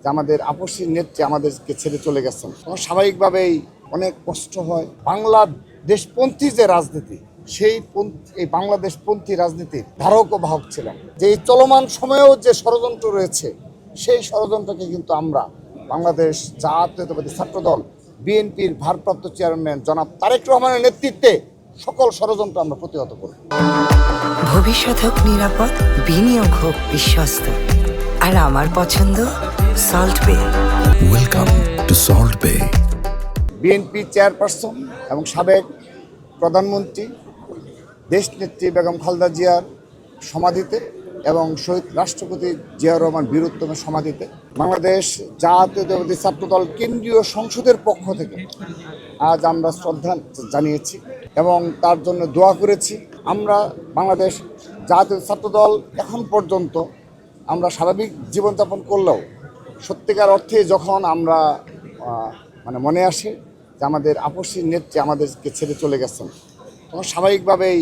যে আমাদের আপসী নেত্রী আমাদেরকে ছেড়ে চলে গেছেন। স্বাভাবিকভাবেই অনেক কষ্ট হয়। বাংলাদেশপন্থী যে রাজনীতি, এই বাংলাদেশপন্থী রাজনীতির ধারক ও বাহক ছিলেন। যে এই চলমান সময়েও যে ষড়যন্ত্র রয়েছে, সেই ষড়যন্ত্রকে কিন্তু আমরা বাংলাদেশ জাতীয়তাবাদী ছাত্রদল বিএনপির ভারপ্রাপ্ত চেয়ারম্যান জনাব তারেক রহমানের নেতৃত্বে সকল ষড়যন্ত্র আমরা প্রতিহত করব। ভবিষ্যৎ হোক নিরাপদ, বিনিয়োগ হোক বিশ্বস্ত, আর আমার পছন্দ সল্ট বে। ওয়েলকাম টু সল্ট বে। বিএনপি চেয়ারপারসন এবং সাবেক প্রধানমন্ত্রী দেশনেত্রী বেগম খালেদা জিয়ার সমাধিতে এবং শহীদ রাষ্ট্রপতি জিয়াউর রহমান বীরউত্তমের সমাধিতে বাংলাদেশ জাতীয়তাবাদী ছাত্রদল কেন্দ্রীয় সংসদের পক্ষ থেকে আজ আমরা শ্রদ্ধা জানিয়েছি এবং তার জন্য দোয়া করেছি। আমরা বাংলাদেশ জাতীয় ছাত্রদল এখন পর্যন্ত আমরা স্বাভাবিক জীবনযাপন করলেও সত্যিকার অর্থে যখন আমরা মনে আসে যে আমাদের আপসী নেত্রী আমাদেরকে ছেড়ে চলে গেছেন, তখন স্বাভাবিকভাবেই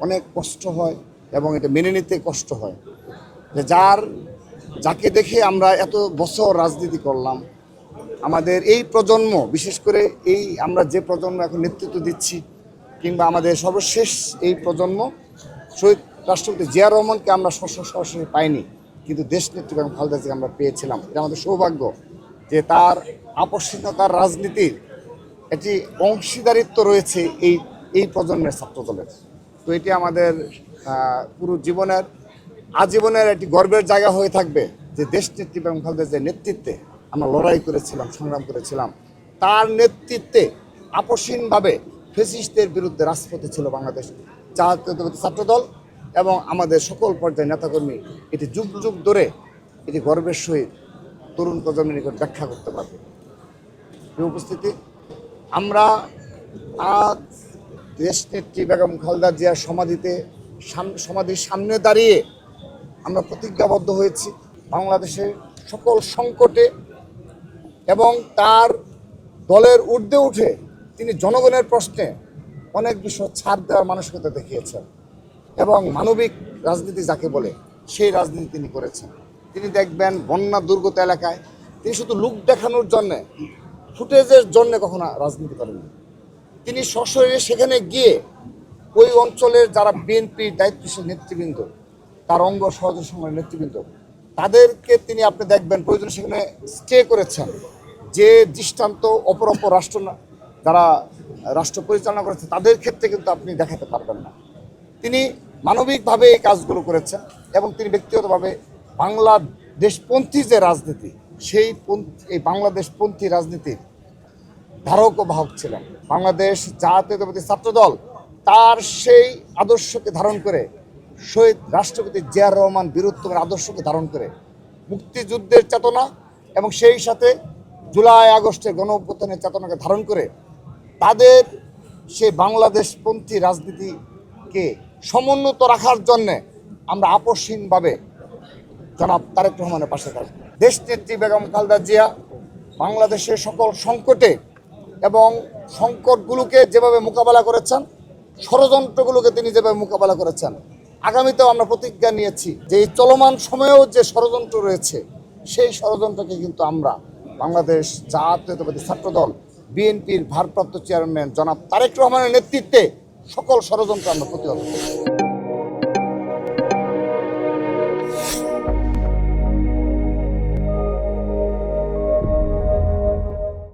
অনেক কষ্ট হয় এবং এটা মেনে নিতে কষ্ট হয় যে যাকে দেখে আমরা এত বছর রাজনীতি করলাম, আমাদের এই প্রজন্ম, বিশেষ করে আমরা যে প্রজন্ম এখন নেতৃত্ব দিচ্ছি, কিংবা আমাদের সর্বশেষ এই প্রজন্ম শহীদ রাষ্ট্রপতি জিয়াউর রহমানকে আমরা সরাসরি পাইনি, কিন্তু দেশনেত্রী বেগম খালেদা জিয়াকে আমরা পেয়েছিলাম। এটা আমাদের সৌভাগ্য যে তার আপসহীনতার রাজনীতির একটি অংশীদারিত্ব রয়েছে এই প্রজন্মের ছাত্রদলের। তো এটি আমাদের পুরো আজীবনের একটি গর্বের জায়গা হয়ে থাকবে যে দেশনেত্রী বেগম খালেদা জিয়ার নেতৃত্বে আমরা লড়াই করেছিলাম, সংগ্রাম করেছিলাম। তার নেতৃত্বে আপসহীনভাবে ফ্যাসিস্টদের বিরুদ্ধে রাজপথে ছিল বাংলাদেশ জাতীয়তাবাদী ছাত্রদল এবং আমাদের সকল পর্যায়ের নেতাকর্মী। এটি যুগ যুগ ধরে এটি গর্বের সহিত তরুণ প্রজন্মের নিকট ব্যাখ্যা করতে পারবে। এই উপস্থিতি, আমরা আজ দেশনেত্রী বেগম খালেদা জিয়ার সমাধির সামনে দাঁড়িয়ে আমরা প্রতিজ্ঞাবদ্ধ হয়েছি বাংলাদেশের সকল সংকটে এবং তার দলের ঊর্ধ্বে উঠে তিনি জনগণের প্রশ্নে অনেক বিষয় ছাড় দেওয়ার মানসিকতা দেখিয়েছেন এবং মানবিক রাজনীতি যাকে বলে সেই রাজনীতি তিনি করেছেন। তিনি দেখবেন বন্যা দুর্গত এলাকায় তিনি শুধু লুক দেখানোর জন্যে, ফুটেজের জন্যে কখনো রাজনীতি করেননি। তিনি সশরীরে সেখানে গিয়ে ওই অঞ্চলের যারা বিএনপির দায়িত্বশীল নেতৃবৃন্দ, তার অঙ্গ সহযোগী সংগঠনের নেতৃবৃন্দ, তাদেরকে তিনি আপনি দেখবেন প্রয়োজনে সেখানে স্টে করেছেন। যে দৃষ্টান্ত অপর যারা রাষ্ট্র পরিচালনা করেছে তাদের ক্ষেত্রে কিন্তু আপনি দেখাতে পারবেন না। তিনি মানবিকভাবে এই কাজগুলো করেছেন এবং তিনি ব্যক্তিগতভাবে বাংলাদেশপন্থী যে রাজনীতি, এই বাংলাদেশপন্থী রাজনীতির ধারক ও বাহক ছিলেন। বাংলাদেশ জাতীয়তাবাদী ছাত্রদল তার সেই আদর্শকে ধারণ করে, শহীদ রাষ্ট্রপতি জিয়াউর রহমান বীরউত্তমের আদর্শকে ধারণ করে, মুক্তিযুদ্ধের চেতনা এবং সেই সাথে জুলাই আগস্টের গণঅভ্যুত্থানের চেতনাকে ধারণ করে তাদের সেই বাংলাদেশপন্থী রাজনীতিকে সমুন্নত রাখার জন্যে আমরা আপসহীনভাবে জনাব তারেক রহমানের পাশে থাকব। দেশনেত্রী বেগম খালেদা জিয়া বাংলাদেশের সকল সংকটে এবং সংকটগুলোকে যেভাবে মোকাবেলা করেছেন, ষড়যন্ত্রগুলোকে তিনি যেভাবে মোকাবেলা করেছেন, আগামীতেও আমরা প্রতিজ্ঞা নিয়েছি যে এই চলমান সময়েও যে ষড়যন্ত্র রয়েছে, সেই ষড়যন্ত্রকে কিন্তু আমরা বাংলাদেশ জাতীয়তাবাদী ছাত্রদল বিএনপির ভারপ্রাপ্ত চেয়ারম্যান জনাব তারেক রহমানের নেতৃত্বে সকল ষড়যন্ত্র আমরা প্রতিহত করব।